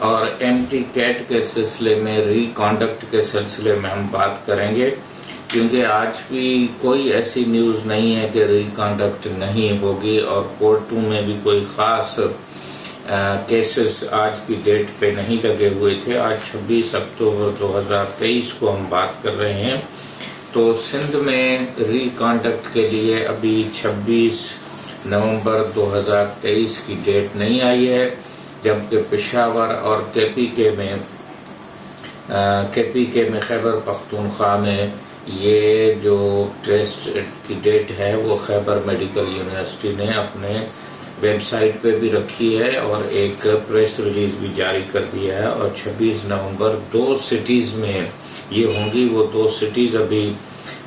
اور M T Kate کے سلسلے میں ری کانڈکٹ کے سلسلے میں ہم بات کریں گے، کیونکہ آج بھی کوئی ایسی نیوز نہیں ہے کہ ری کانڈکٹ نہیں ہوگی، اور کورٹوں میں بھی کوئی خاص کیسز آج کی ڈیٹ پہ نہیں لگے ہوئے تھے۔ آج 26 اکتوبر 2023 کو ہم بات کر رہے ہیں، تو سندھ میں ری کانڈکٹ کے لیے ابھی 26 نومبر 2023 کی ڈیٹ نہیں آئی ہے، جبکہ پشاور اور کے پی کے میں خیبر پختونخوا میں یہ جو ٹیسٹ کی ڈیٹ ہے وہ خیبر میڈیکل یونیورسٹی نے اپنے ویب سائٹ پہ بھی رکھی ہے اور ایک پریس ریلیز بھی جاری کر دیا ہے، اور 26 نومبر 2 سٹیز میں یہ ہوں گی۔ وہ 2 سٹیز ابھی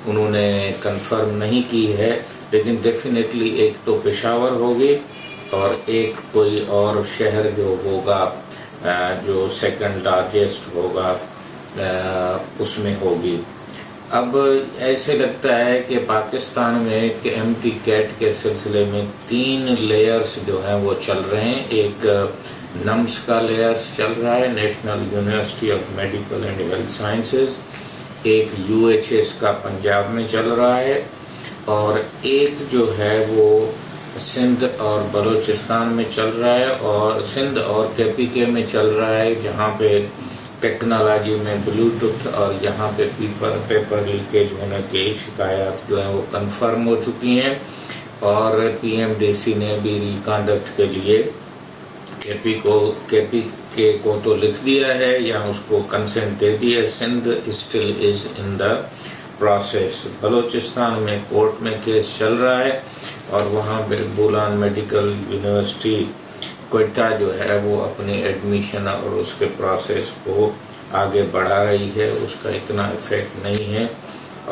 انہوں نے کنفرم نہیں کی ہے، لیکن ڈیفینیٹلی ایک تو پشاور ہوگی اور ایک کوئی اور شہر جو ہوگا جو سیکنڈ لارجسٹ ہوگا اس میں ہوگی۔ اب ایسے لگتا ہے کہ پاکستان میں ایم ٹی کیٹ کے سلسلے میں 3 لیئرز جو ہیں وہ چل رہے ہیں۔ ایک نمس کا لیئرز چل رہا ہے، national university of medical and health sciences, ایک یو ایچ ایس کا پنجاب میں چل رہا ہے، اور ایک جو ہے وہ سندھ اور بلوچستان میں چل رہا ہے، اور سندھ اور کے پی کے میں چل رہا ہے، جہاں پہ ٹیکنالوجی میں بلوٹوتھ اور یہاں پہ پیپر لیکیج ہونے کی شکایات جو ہیں وہ کنفرم ہو چکی ہیں، اور پی ایم ڈی سی نے بھی ری کانڈکٹ کے لیے کے پی کے کو تو لکھ دیا ہے یا اس کو کنسنٹ دے دیا ہے۔ Sindh still is in the process. Balochistan میں کورٹ میں کیس چل رہا ہے، اور وہاں بولان میڈیکل یونیورسٹی کوئٹہ جو ہے وہ اپنی ایڈمیشن اور اس کے پروسیس کو آگے بڑھا رہی ہے، اس کا اتنا افیکٹ نہیں ہے،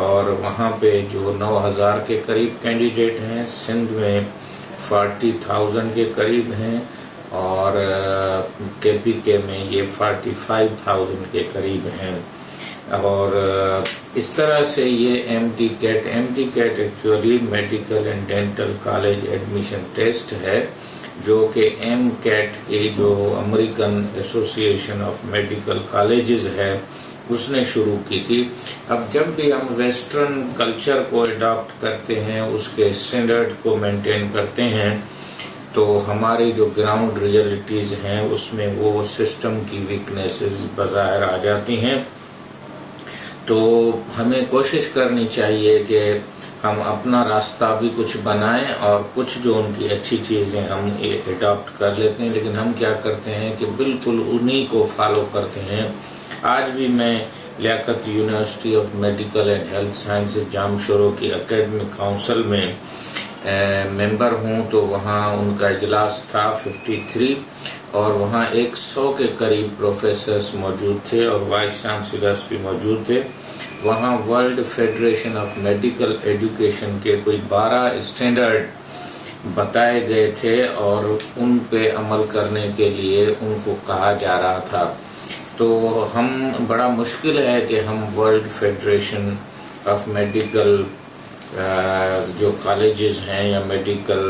اور وہاں پہ جو 9000 کے قریب کینڈیڈیٹ ہیں، سندھ میں 40,000 کے قریب ہیں، اور کے پی کے میں یہ 45,000 کے قریب ہیں۔ اور اس طرح سے یہ M T CAT actually medical and dental college admission test ہے، جو کہ ایم کیٹ کی جو امریکن ایسوسی ایشن آف میڈیکل کالجز ہے اس نے شروع کی تھی۔ اب جب بھی ہم ویسٹرن کلچر کو اڈاپٹ کرتے ہیں، اس کے اسٹینڈرڈ کو مینٹین کرتے ہیں، تو ہماری جو گراؤنڈ ریئلٹیز ہیں اس میں وہ سسٹم کی ویکنیسز بظاہر آ جاتی ہیں۔ تو ہمیں کوشش کرنی چاہیے کہ ہم اپنا راستہ بھی کچھ بنائیں، اور کچھ جو ان کی اچھی چیزیں ہم اڈاپٹ کر لیتے ہیں، لیکن ہم کیا کرتے ہیں کہ بالکل انہی کو فالو کرتے ہیں۔ آج بھی میں Liaquat university of medical and health sciences Jamshoro کی اکیڈمک کونسل میں ممبر ہوں، تو وہاں ان کا اجلاس تھا 53، اور وہاں 100 کے قریب پروفیسرز موجود تھے اور وائس چانسلرز بھی موجود تھے۔ وہاں world federation of medical education کے کوئی 12 اسٹینڈرڈ بتائے گئے تھے، اور ان پہ عمل کرنے کے لیے ان کو کہا جا رہا تھا۔ تو ہم بڑا مشکل ہے کہ ہم ورلڈ فیڈریشن آف میڈیکل جو کالجز ہیں یا میڈیکل،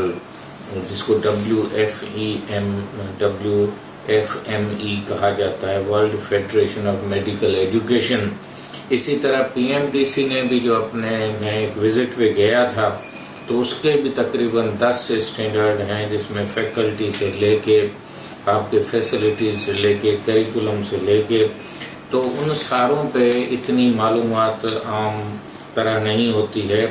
جس کو WFME کہا جاتا ہے، world federation of medical education. اسی طرح پی ایم ڈی سی نے بھی جو اپنے میں ایک وزٹ پہ گیا تھا، تو اس کے بھی تقریباً 10 اسٹینڈرڈ ہیں، جس میں فیکلٹی سے لے کے آپ کے فیسلٹیز سے لے کے کریکولم سے لے کے، تو ان ساروں پہ اتنی معلومات عام طرح نہیں ہوتی ہے۔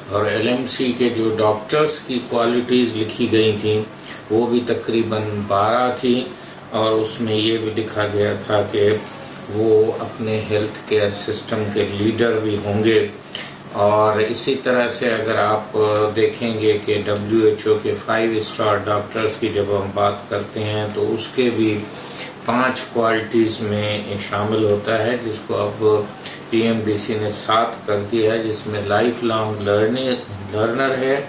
اور ایل ایم سی کے جو ڈاکٹرز کی کوالٹیز لکھی گئی تھیں وہ بھی تقریباً 12 تھیں، اور اس میں یہ بھی لکھا گیا تھا کہ وہ اپنے ہیلتھ کیئر سسٹم کے لیڈر بھی ہوں گے۔ اور اسی طرح سے اگر آپ دیکھیں گے کہ WHO کے 5 اسٹار ڈاکٹرز کی جب ہم بات کرتے ہیں تو اس کے بھی 5 کوالٹیز میں شامل ہوتا ہے، جس کو اب پی ایم ڈی سی نے 7 کر دیا ہے، جس میں لائف لانگ لرنر ہے،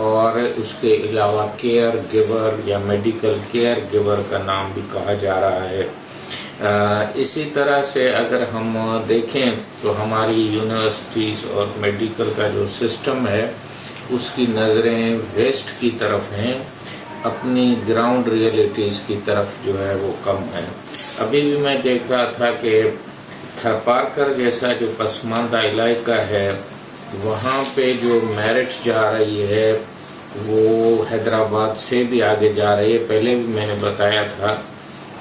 اور اس کے علاوہ کیئر گیور یا میڈیکل کیئر گیور کا نام بھی کہا جا رہا ہے۔ اسی طرح سے اگر ہم دیکھیں تو ہماری یونیورسٹیز اور میڈیکل کا جو سسٹم ہے اس کی نظریں ویسٹ کی طرف ہیں۔ اپنی گراؤنڈ ریئلٹیز کی طرف جو ہے وہ کم ہے۔ ابھی بھی میں دیکھ رہا تھا کہ تھرپارکر جیسا جو پسماندہ علاقہ ہے وہاں پہ جو میرٹ جا رہی ہے وہ حیدرآباد سے بھی آگے جا رہی ہے۔ پہلے بھی میں نے بتایا تھا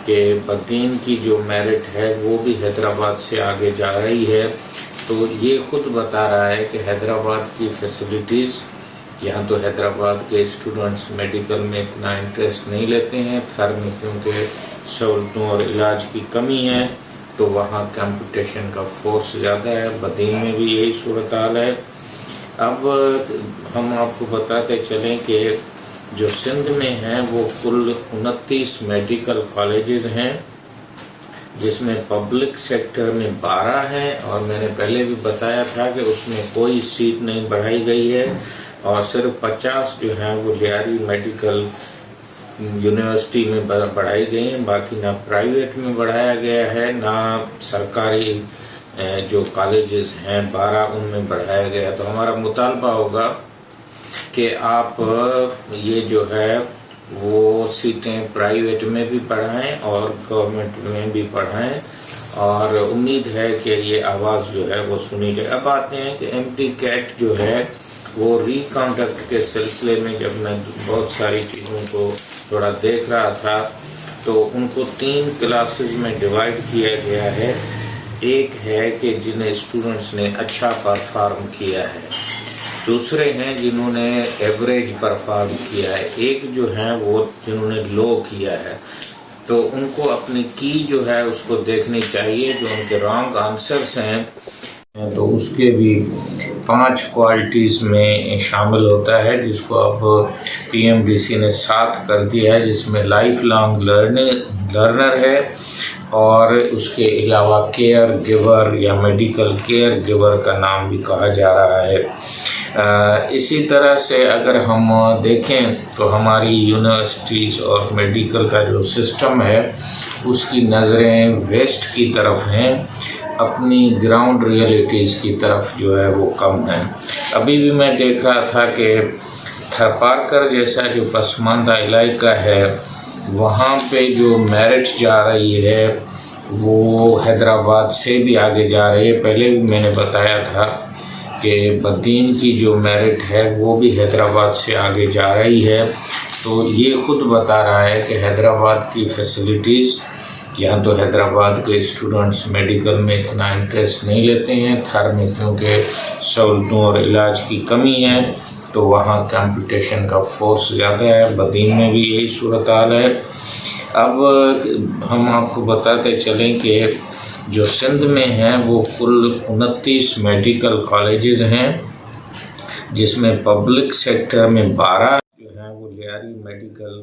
کہ بدین کی جو میرٹ ہے وہ بھی حیدرآباد سے آگے جا رہی ہے، تو یہ خود بتا رہا ہے کہ حیدرآباد کی فیسلٹیز، یہاں تو حیدرآباد کے اسٹوڈنٹس میڈیکل میں اتنا انٹرسٹ نہیں لیتے ہیں، تھر میں کیونکہ سہولتوں اور علاج کی کمی ہے تو وہاں کمپٹیشن کا فورس زیادہ ہے۔ بدین میں بھی یہی صورتحال ہے۔ اب ہم آپ کو بتاتے چلیں کہ جو سندھ میں ہیں وہ کل 29 میڈیکل کالجز ہیں، جس میں پبلک سیکٹر میں 12 ہیں، اور میں نے پہلے بھی بتایا تھا کہ اس میں کوئی سیٹ نہیں بڑھائی گئی ہے، اور صرف 50 جو ہیں وہ لیاری میڈیکل یونیورسٹی میں بڑھائی گئی ہیں، باقی نہ پرائیویٹ میں بڑھایا گیا ہے نہ سرکاری جو کالجز ہیں 12 ان میں بڑھایا گیا۔ تو ہمارا مطالبہ ہوگا کہ آپ یہ جو ہے وہ سیٹیں پرائیویٹ میں بھی پڑھائیں اور گورنمنٹ میں بھی پڑھائیں، اور امید ہے کہ یہ آواز جو ہے وہ سنی جائے۔ اب آتے ہیں کہ ایم ٹی کیٹ جو ہے وہ ریکنڈکٹ کے سلسلے میں جب میں بہت ساری چیزوں کو تھوڑا دیکھ رہا تھا تو ان کو 3 کلاسز میں ڈیوائڈ کیا گیا ہے۔ ایک ہے کہ جن اسٹوڈنٹس نے اچھا پرفارم کیا ہے، دوسرے ہیں جنہوں نے ایوریج پرفارم کیا ہے، ایک جو ہیں وہ جنہوں نے لو کیا ہے۔ تو ان کو اپنی کی جو ہے اس کو دیکھنی چاہیے، جو ان کے رانگ آنسرس ہیں تو اس کے بھی 5 کوالٹیز میں شامل ہوتا ہے، جس کو اب پی ایم ڈی سی نے 7 کر دیا ہے، جس میں لائف لانگ لرنر ہے، اور اس کے علاوہ کیئر گیور یا میڈیکل کیئر گیور کا نام بھی کہا جا رہا ہے۔ اسی طرح سے اگر ہم دیکھیں تو ہماری یونیورسٹیز اور میڈیکل کا جو سسٹم ہے اس کی نظریں ویسٹ کی طرف ہیں، اپنی گراؤنڈ ریئلٹیز کی طرف جو ہے وہ کم ہیں۔ ابھی بھی میں دیکھ رہا تھا کہ تھرپارکر جیسا جو پسماندہ علاقہ ہے وہاں پہ جو میرٹ جا رہی ہے وہ حیدرآباد سے بھی آگے جا رہی ہے۔ پہلے بھی میں نے بتایا تھا کہ بدین کی جو میرٹ ہے وہ بھی حیدرآباد سے آگے جا رہی ہے، تو یہ خود بتا رہا ہے کہ حیدرآباد کی فیسلٹیز، یہاں تو حیدرآباد کے اسٹوڈنٹس میڈیکل میں اتنا انٹرسٹ نہیں لیتے ہیں، تھر میں کیونکہ سہولتوں اور علاج کی کمی ہے تو وہاں کمپٹیشن کا فورس زیادہ ہے۔ بدین میں بھی یہی صورتحال ہے۔ اب ہم آپ کو بتاتے چلیں کہ جو سندھ میں ہیں وہ کل 29 میڈیکل کالجز ہیں، جس میں پبلک سیکٹر میں 12 جو ہیں وہ لیاری میڈیکل